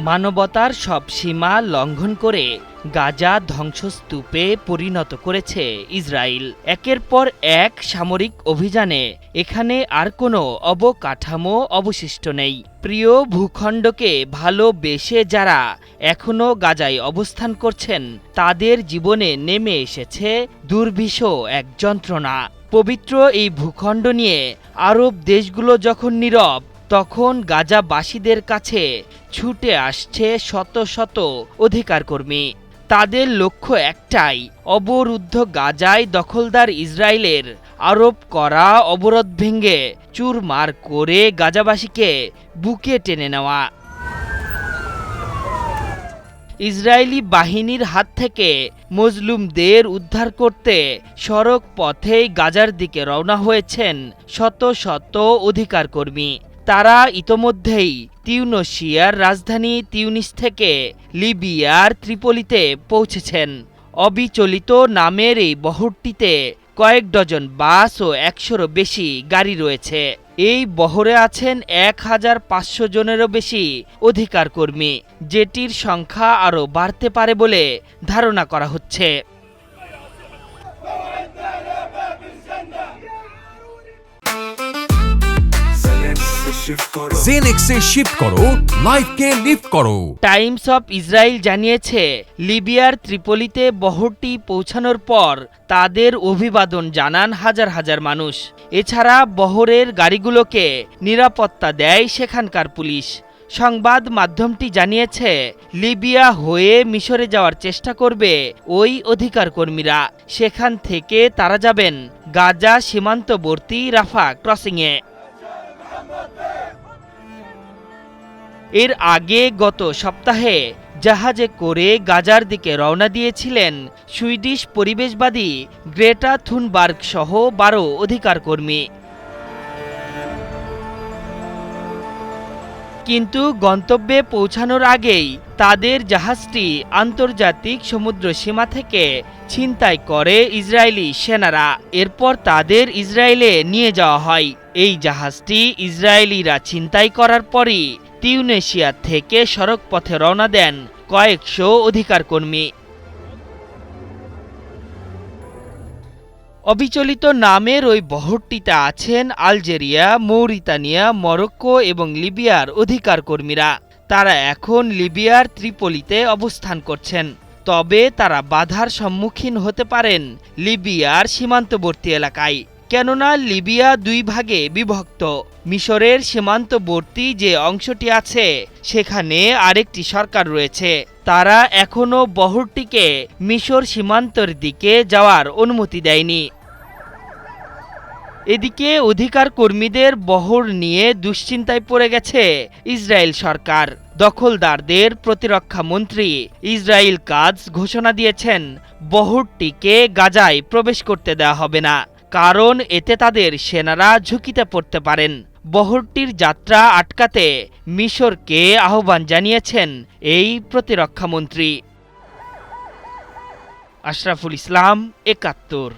মানবতার সব সীমা লঙ্ঘন করে গাজা ধ্বংসস্তূপে পরিণত করেছে ইসরায়েল। একের পর এক সামরিক অভিযানে এখানে আর কোনো অবকাঠামো অবশিষ্ট নেই। প্রিয় ভূখণ্ডকে ভালোবেসে যারা এখনও গাজায় অবস্থান করছেন তাদের জীবনে নেমে এসেছে দুর্বিষহ এক যন্ত্রণা। পবিত্র এই ভূখণ্ড নিয়ে আরব দেশগুলো যখন নীরব, তখন গাজাবাসীদের কাছে ছুটে আসছে শত শত অধিকারকর্মী। তাদের লক্ষ্য একটাই, অবরুদ্ধ গাজায় দখলদার ইসরায়েলের আরোপ করা অবরোধ ভেঙে চুরমার করে গাজাবাসীকে বুকে টেনে নেওয়া। ইসরায়েলি বাহিনীর হাত থেকে মজলুমদের উদ্ধার করতে সড়ক পথেই গাজার দিকে রওনা হয়েছেন শত শত অধিকারকর্মী। তারা ইতোমধ্যেই তিউনিসিয়ার রাজধানী তিউনিস থেকে লিবিয়ার ত্রিপোলিতে পৌঁছেছেন। অবিচলিত নামের এই বহরটিতে কয়েক ডজন বাস ও ১০০-রও বেশি গাড়ি রয়েছে। এই বহরে আছেন ১৫০০ জনেরও বেশি অধিকারকর্মী, যেটির সংখ্যা আরও বাড়তে পারে বলে ধারণা করা হচ্ছে। জেনেক্সে শিফট করো, লাইফকে লিফট করো। টাইমস অফ ইসরায়েল জানিয়েছে, লিবিয়ার ত্রিপোলিতে বহরটি পৌঁছানোর পর তাদের অভিবাদন জানান হাজার হাজার মানুষ। এছাড়া বহরের গাড়িগুলোকে নিরাপত্তা দেয় সেখানকার পুলিশ। সংবাদ মাধ্যমটি জানিয়েছে, লিবিয়া হয়ে মিশরে যাওয়ার চেষ্টা করবে ওই অধিকারকর্মীরা। সেখান থেকে তারা যাবেন গাজা সীমান্তবর্তী রাফা ক্রসিংয়ে। এর আগে গত সপ্তাহে জাহাজে করে গাজার দিকে রওনা দিয়েছিলেন সুইডিশ পরিবেশবাদী গ্রেটা থুনবার্গ সহ ১২ অধিকারকর্মী। কিন্তু গন্তব্যে পৌঁছানোর আগেই তাদের জাহাজটি আন্তর্জাতিক সমুদ্র সীমা থেকে ছিনতাই করে ইসরায়েলি সেনারা। এরপর তাদের ইসরায়েলে নিয়ে যাওয়া হয়। এই জাহাজটি ইসরায়েলিরা ছিনতাই করার পরই তিউনিসিয়া থেকে সড়ক পথে রওনা দেন কয়েকশো অধিকারকর্মী। অবিচলিত নামের ওই বহরটিতে আছেন আলজেরিয়া, মৌরিতানিয়া, মরক্কো এবং লিবিয়ার অধিকারকর্মীরা। তারা এখন লিবিয়ার ত্রিপোলিতে অবস্থান করছেন। তবে তারা বাধার সম্মুখীন হতে পারেন লিবিয়ার সীমান্তবর্তী এলাকায়, কেননা লিবিয়া দুই ভাগে বিভক্ত। মিশরের সীমান্তবর্তী যে অংশটি আছে সেখানে আরেকটি সরকার রয়েছে। তারা এখনও বহরটিকে মিশর সীমান্তের দিকে যাওয়ার অনুমতি দেয়নি। এদিকে অধিকার কর্মীদের বহর নিয়ে দুশ্চিন্তায় পড়ে গেছে ইসরায়েল সরকার। দখলদারদের প্রতিরক্ষা মন্ত্রী ইসরায়েল কাটজ ঘোষণা দিয়েছেন, বহরটিকে গাজায় প্রবেশ করতে দেওয়া হবে না, কারণ এতে তাদের সেনারা ঝুঁকিতে পড়তে পারেন। বহরটির যাত্রা আটকাতে মিশরকে আহ্বান জানিয়েছেন এই প্রতিরক্ষামন্ত্রী। আশরাফুল ইসলাম, ৭১।